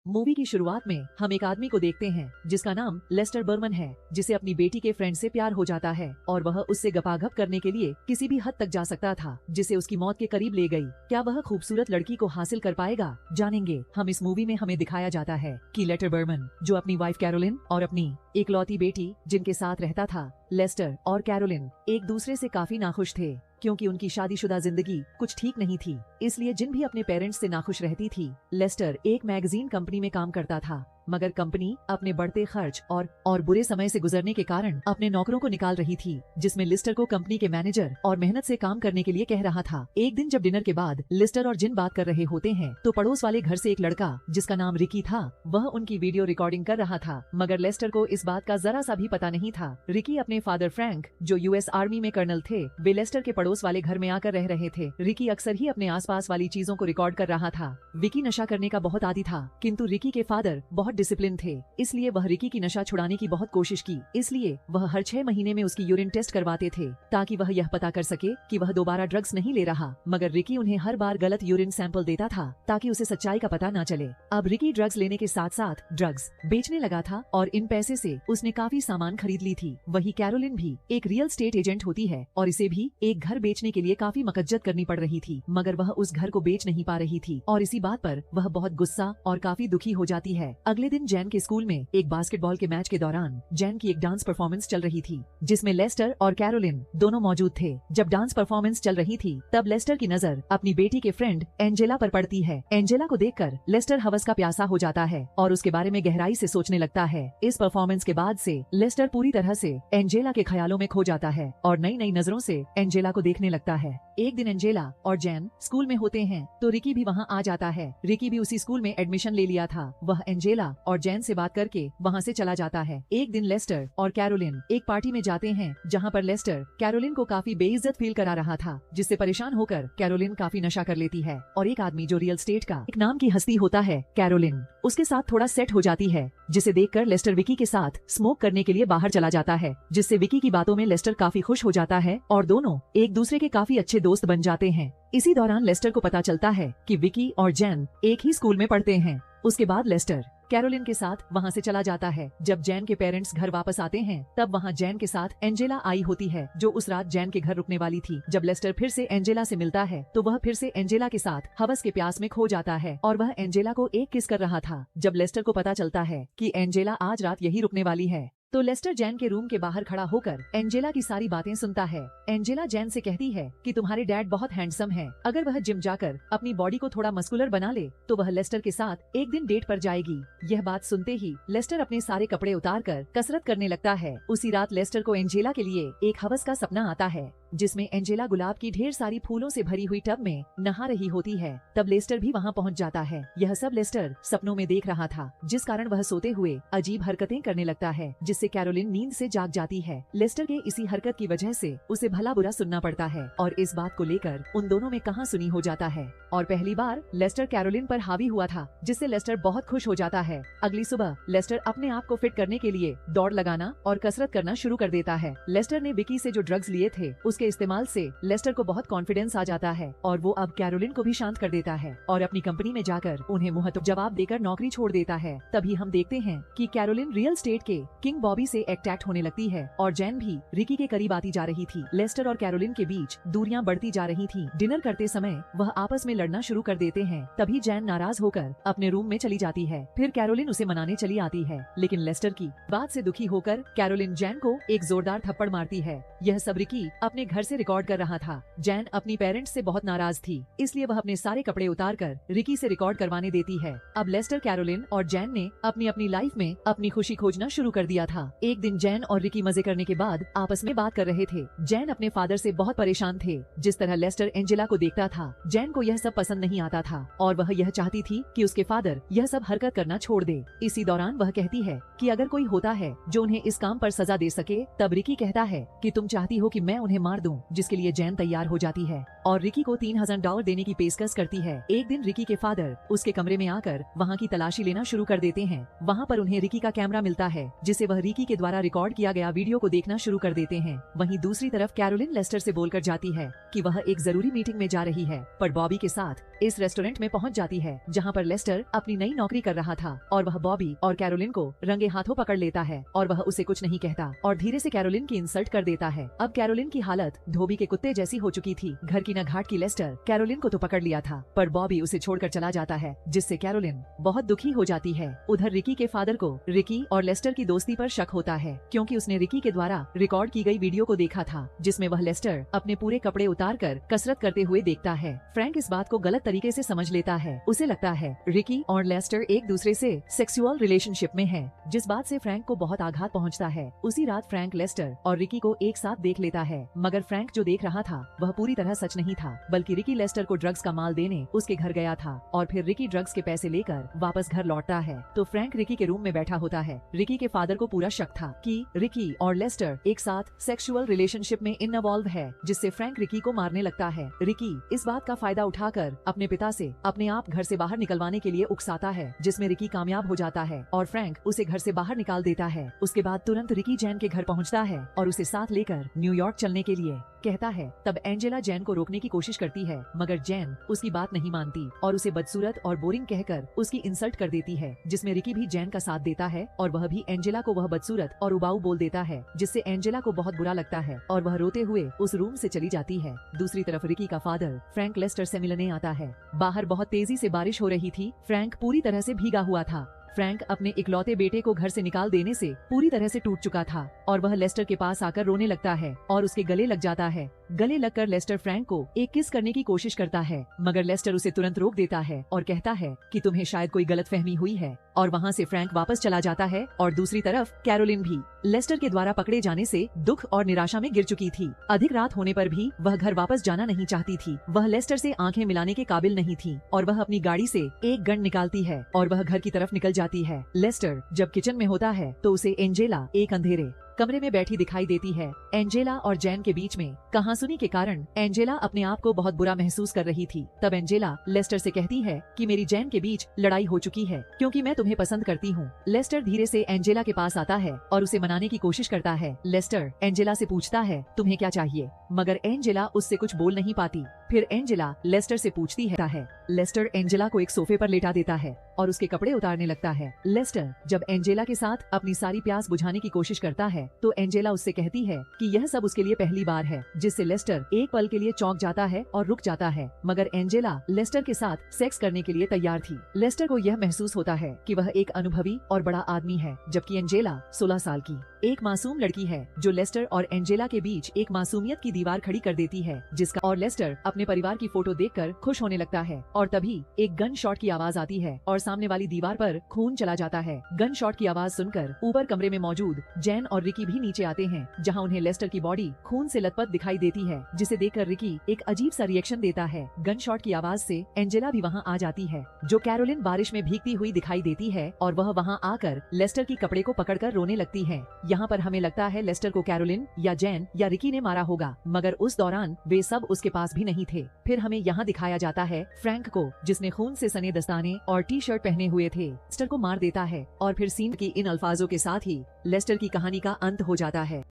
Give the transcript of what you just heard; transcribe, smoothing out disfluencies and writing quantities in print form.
Movie की शुरुआत में हम एक आदमी को देखते हैं जिसका नाम लेस्टर बर्मन है, जिसे अपनी बेटी के फ्रेंड से प्यार हो जाता है और वह उससे गपागप करने के लिए किसी भी हद तक जा सकता था, जिसे उसकी मौत के करीब ले गई। क्या वह खूबसूरत लड़की को हासिल कर पाएगा, जानेंगे हम। इस मूवी में हमें दिखाया जाता है कि लेस्टर बर्मन, जो अपनी वाइफ कैरोलिन और अपनी इकलौती बेटी जिनके साथ रहता था, लेस्टर और कैरोलिन एक दूसरे से काफी नाखुश थे, क्योंकि उनकी शादीशुदा जिंदगी कुछ ठीक नहीं थी। इसलिए जिन भी अपने पेरेंट्स से नाखुश रहती थी, लेस्टर एक मैगजीन कंपनी में काम करता था, मगर कंपनी अपने बढ़ते खर्च और बुरे समय से गुजरने के कारण अपने नौकरों को निकाल रही थी, जिसमें लिस्टर को कंपनी के मैनेजर और मेहनत से काम करने के लिए कह रहा था। एक दिन जब डिनर के बाद लिस्टर और जिन बात कर रहे होते हैं, तो पड़ोस वाले घर से एक लड़का जिसका नाम रिकी था, वह उनकी वीडियो रिकॉर्डिंग कर रहा था, मगर लेस्टर को इस बात का जरा सा भी पता नहीं था। रिकी अपने फादर फ्रैंक, जो यूएस आर्मी में कर्नल थे, वे लेस्टर के पड़ोस वाले घर में आकर रह रहे थे। रिकी अक्सर ही अपने आसपास वाली चीजों को रिकॉर्ड कर रहा था। विकी नशा करने का बहुत आदी था, किंतु रिकी के फादर बहुत डिसिप्लिन थे, इसलिए वह रिकी की नशा छुड़ाने की बहुत कोशिश की। इसलिए वह हर 6 महीने में उसकी यूरिन टेस्ट करवाते थे, ताकि वह यह पता कर सके कि वह दोबारा ड्रग्स नहीं ले रहा। मगर रिकी उन्हें हर बार गलत यूरिन सैंपल देता था, ताकि उसे सच्चाई का पता न चले। अब रिकी ड्रग्स लेने के साथ साथ ड्रग्स बेचने लगा था और इन पैसे से उसने काफी सामान खरीद ली थी। वही कैरोलिन भी एक रियल स्टेट एजेंट होती है और इसे भी एक घर बेचने के लिए काफी मकज्जत करनी पड़ रही थी, मगर वह उस घर को बेच नहीं पा रही थी और इसी बात पर वह बहुत गुस्सा और काफी दुखी हो जाती है। अगले दिन जैन के स्कूल में एक बास्केटबॉल के मैच के दौरान जैन की एक डांस परफॉर्मेंस चल रही थी, जिसमें लेस्टर और कैरोलिन दोनों मौजूद थे। जब डांस परफॉर्मेंस चल रही थी, तब लेस्टर की नजर अपनी बेटी के फ्रेंड एंजेला पर पड़ती है। एंजेला को देखकर लेस्टर हवस का प्यासा हो जाता है और उसके बारे में गहराई से सोचने लगता है। इस परफॉर्मेंस के बाद से लेस्टर पूरी तरह से एंजेला के ख्यालों में खो जाता है और नई नई नजरों से एंजेला को देखने लगता है। एक दिन एंजेला और जैन स्कूल में होते हैं, तो रिकी भी वहाँ आ जाता है। रिकी भी उसी स्कूल में एडमिशन ले लिया था। वह एंजेला और जैन से बात करके वहाँ से चला जाता है। एक दिन लेस्टर और कैरोलिन एक पार्टी में जाते हैं, जहाँ पर लेस्टर कैरोलिन को काफी बेइज्जत फील करा रहा था, जिससे परेशान होकर कैरोलिन काफी नशा कर लेती है और एक आदमी जो रियल स्टेट का एक नाम की हस्ती होता है, कैरोलिन, उसके साथ थोड़ा सेट हो जाती है, जिसे देखकर लेस्टर विकी के साथ स्मोक करने के लिए बाहर चला जाता है, जिससे विकी की बातों में लेस्टर काफी खुश हो जाता है और दोनों एक दूसरे के काफी अच्छे दोस्त बन जाते हैं। इसी दौरान लेस्टर को पता चलता है कि विकी और जैन एक ही स्कूल में पढ़ते हैं। उसके बाद लेस्टर कैरोलिन के साथ वहाँ से चला जाता है। जब जैन के पेरेंट्स घर वापस आते हैं, तब वहाँ जैन के साथ एंजेला आई होती है, जो उस रात जैन के घर रुकने वाली थी। जब लेस्टर फिर से एंजेला से मिलता है, तो वह फिर से एंजेला के साथ हवस के प्यास में खो जाता है और वह एंजेला को एक किस कर रहा था। जब लेस्टर को पता चलता है कि एंजेला आज रात यही रुकने वाली है, तो लेस्टर जैन के रूम के बाहर खड़ा होकर एंजेला की सारी बातें सुनता है। एंजेला जैन से कहती है कि तुम्हारे डैड बहुत हैंडसम हैं। अगर वह जिम जाकर अपनी बॉडी को थोड़ा मस्कुलर बना ले, तो वह लेस्टर के साथ एक दिन डेट पर जाएगी। यह बात सुनते ही लेस्टर अपने सारे कपड़े उतार कर कसरत करने लगता है। उसी रात लेस्टर को एंजेला के लिए एक हवस का सपना आता है, जिसमें एंजेला गुलाब की ढेर सारी फूलों से भरी हुई टब में नहा रही होती है। तब लेस्टर भी वहाँ पहुँच जाता है। यह सब लेस्टर सपनों में देख रहा था, जिस कारण वह सोते हुए अजीब हरकतें करने लगता है, जिससे कैरोलिन नींद से जाग जाती है। लेस्टर के इसी हरकत की वजह से उसे भला बुरा सुनना पड़ता है और इस बात को लेकर उन दोनों में कहां सुनी हो जाता है। और पहली बार लेस्टर कैरोलिन पर हावी हुआ था, जिससे लेस्टर बहुत खुश हो जाता है। अगली सुबह लेस्टर अपने आप को फिट करने के लिए दौड़ लगाना और कसरत करना शुरू कर देता है। लेस्टर ने विकी से जो ड्रग्स लिए थे, उसके इस्तेमाल से लेस्टर को बहुत कॉन्फिडेंस आ जाता है और वो अब कैरोलिन को भी शांत कर देता है और अपनी कंपनी में जाकर उन्हें मुंहतोड़ जवाब देकर नौकरी छोड़ देता है। तभी हम देखते हैं कि कैरोलिन रियल स्टेट के किंग बॉबी से अटैक्ट होने लगती है और जैन भी रिकी के करीब आती जा रही थी। लेस्टर और कैरोलिन के बीच दूरियां बढ़ती जा रही थी। डिनर करते समय वह आपस में लड़ना शुरू कर देते हैं। तभी जैन नाराज होकर अपने रूम में चली जाती है। फिर कैरोलिन उसे मनाने चली आती है, लेकिन लेस्टर की बात से दुखी होकर कैरोलिन जैन को एक जोरदार थप्पड़ मारती है। यह सब रिकी अपने घर से रिकॉर्ड कर रहा था। जैन अपनी पेरेंट्स से बहुत नाराज थी, इसलिए वह अपने सारे कपड़े उतार कर रिकी से रिकॉर्ड करवाने देती है। अब लेस्टर, कैरोलिन और जैन ने अपनी अपनी लाइफ में अपनी खुशी खोजना शुरू कर दिया था। एक दिन जैन और रिकी मजे करने के बाद आपस में बात कर रहे थे। जैन अपने फादर से बहुत परेशान थे। जिस तरह लेस्टर एंजेला को देखता था, जैन को यह सब पसंद नहीं आता था और वह यह चाहती थी कि उसके फादर यह सब हरकत करना छोड़ दे। इसी दौरान वह कहती है कि अगर कोई होता है जो उन्हें इस काम पर सजा दे सके, तब रिकी कहता है कि तुम चाहती हो कि मैं उन्हें मार दूं, जिसके लिए जैन तैयार हो जाती है और रिकी को $3000 देने की पेशकश करती है। एक दिन रिकी के फादर उसके कमरे में आकर वहाँ की तलाशी लेना शुरू कर देते हैं। वहाँ पर उन्हें रिकी का कैमरा मिलता है, जिसे वह रिकी के द्वारा रिकॉर्ड किया गया वीडियो को देखना शुरू कर देते हैं। वहीं दूसरी तरफ कैरोलिन लेस्टर से बोलकर जाती है कि वह एक जरूरी मीटिंग में जा रही है, पर बॉबी के साथ इस रेस्टोरेंट में पहुंच जाती है जहां पर लेस्टर अपनी नई नौकरी कर रहा था और वह बॉबी और कैरोलिन को रंगे हाथों पकड़ लेता है और वह उसे कुछ नहीं कहता और धीरे से कैरोलिन की इंसल्ट कर देता है। अब कैरोलिन की हालत धोबी के कुत्ते जैसी हो चुकी थी। घर की न घाट की लेस्टर कैरोलिन को तो पकड़ लिया था, पर बॉबी उसे छोड़कर चला जाता है, जिससे कैरोलिन बहुत दुखी हो जाती है। उधर रिकी के फादर को रिकी और लेस्टर की दोस्ती पर शक होता है, क्योंकि उसने रिकी के द्वारा रिकॉर्ड की गई वीडियो को देखा था जिसमें वह लेस्टर अपने पूरे कपड़े उतार कर कसरत करते हुए देखता है। फ्रैंक इस बात को गलत तरीके से समझ लेता है। उसे लगता है रिकी और लेस्टर एक दूसरे से सेक्सुअल रिलेशनशिप में है, जिस बात से फ्रैंक को बहुत आघात पहुंचता है। उसी रात फ्रैंक लेस्टर और रिकी को एक साथ देख लेता है, मगर फ्रैंक जो देख रहा था वह पूरी तरह सच नहीं था, बल्कि रिकी लेस्टर को ड्रग्स का माल देने उसके घर गया था और फिर रिकी ड्रग्स के पैसे लेकर वापस घर लौटता है तो फ्रैंक रिकी के रूम में बैठा होता है। रिकी के फादर को पूरा शक था कि रिकी और लेस्टर एक साथ सेक्सुअल रिलेशनशिप में इन्वॉल्व है, जिससे फ्रैंक रिकी को मारने लगता है। रिकी इस बात का फायदा उठाकर अपने पिता से अपने आप घर से बाहर निकलवाने के लिए उकसाता है, जिसमें रिकी कामयाब हो जाता है और फ्रैंक उसे घर से बाहर निकाल देता है। उसके बाद तुरंत रिकी जैन के घर पहुंचता है और उसे साथ लेकर न्यूयॉर्क चलने के लिए कहता है। तब एंजेला जैन को रोकने की कोशिश करती है, मगर जैन उसकी बात नहीं मानती और उसे बदसूरत और बोरिंग कहकर उसकी इंसल्ट कर देती है, जिसमें रिकी भी जैन का साथ देता है और वह भी एंजेला को वह बदसूरत और उबाऊ बोल देता है, जिससे एंजेला को बहुत बुरा लगता है और वह रोते हुए उस रूम से चली जाती है। दूसरी तरफ रिकी का फादर फ्रैंक लेस्टर से मिलने आता है। बाहर बहुत तेजी से बारिश हो रही थी। फ्रैंक पूरी तरह से भीगा हुआ था। फ्रैंक अपने इकलौते बेटे को घर से निकाल देने से पूरी तरह से टूट चुका था और वह लेस्टर के पास आकर रोने लगता है और उसके गले लग जाता है। गले लगकर लेस्टर फ्रैंक को एक किस करने की कोशिश करता है, मगर लेस्टर उसे तुरंत रोक देता है और कहता है कि तुम्हें शायद कोई गलतफहमी हुई है, और वहाँ से फ्रैंक वापस चला जाता है। और दूसरी तरफ कैरोलिन भी लेस्टर के द्वारा पकड़े जाने से दुख और निराशा में गिर चुकी थी। अधिक रात होने पर भी वह घर वापस जाना नहीं चाहती थी। वह लेस्टर से आंखें मिलाने के काबिल नहीं थी और वह अपनी गाड़ी से एक गन निकालती है और वह घर की तरफ निकल जाती है। लेस्टर जब किचन में होता है तो उसे एंजेला एक अंधेरे कमरे में बैठी दिखाई देती है। एंजेला और जैन के बीच में कहासुनी के कारण एंजेला अपने आप को बहुत बुरा महसूस कर रही थी। तब एंजेला लेस्टर से कहती है कि मेरी जैन के बीच लड़ाई हो चुकी है क्योंकि मैं तुम्हें पसंद करती हूँ। लेस्टर धीरे से एंजेला के पास आता है और उसे मनाने की कोशिश करता है। लेस्टर एंजेला से पूछता है तुम्हें क्या चाहिए, मगर एंजेला उससे कुछ बोल नहीं पाती। फिर एंजेला लेस्टर से पूछती है। लेस्टर एंजेला को एक सोफे पर लेटा देता है और उसके कपड़े उतारने लगता है। लेस्टर जब एंजेला के साथ अपनी सारी प्यास बुझाने की कोशिश करता है तो एंजेला उससे कहती है कि यह सब उसके लिए पहली बार है, जिससे लेस्टर एक पल के लिए चौंक जाता है और रुक जाता है। मगर एंजेला लेस्टर के साथ सेक्स करने के लिए तैयार थी। लेस्टर को यह महसूस होता है कि वह एक अनुभवी और बड़ा आदमी है, जबकि एंजेला 16 साल की एक मासूम लड़की है, जो लेस्टर और एंजेला के बीच एक मासूमियत की दीवार खड़ी कर देती है, जिसका और लेस्टर अपने परिवार की फोटो देखकर खुश होने लगता है। और तभी एक गन शॉट की आवाज आती है और सामने वाली दीवार पर खून चला जाता है। गन शॉट की आवाज सुनकर ऊपर कमरे में मौजूद जैन और रिकी भी नीचे आते हैं, जहां उन्हें लेस्टर की बॉडी खून से लथपथ दिखाई देती है, जिसे देखकर रिकी एक अजीब सा रिएक्शन देता है। गन शॉट की आवाज से एंजेला भी वहाँ आ जाती है, जो कैरोलिन बारिश में भीगती हुई दिखाई देती है और वह वहाँ आकर लेस्टर की कपड़े को पकड़कर रोने लगती है। यहाँ पर हमें लगता है लेस्टर को कैरोलिन या जैन या रिकी ने मारा होगा, मगर उस दौरान वे सब उसके पास भी नहीं थे। फिर हमें यहाँ दिखाया जाता है फ्रैंक को, जिसने खून से सने दस्ताने और टी शर्ट पहने हुए थे, लेस्टर को मार देता है और फिर सीन की इन अल्फाजों के साथ ही लेस्टर की कहानी का अंत हो जाता है।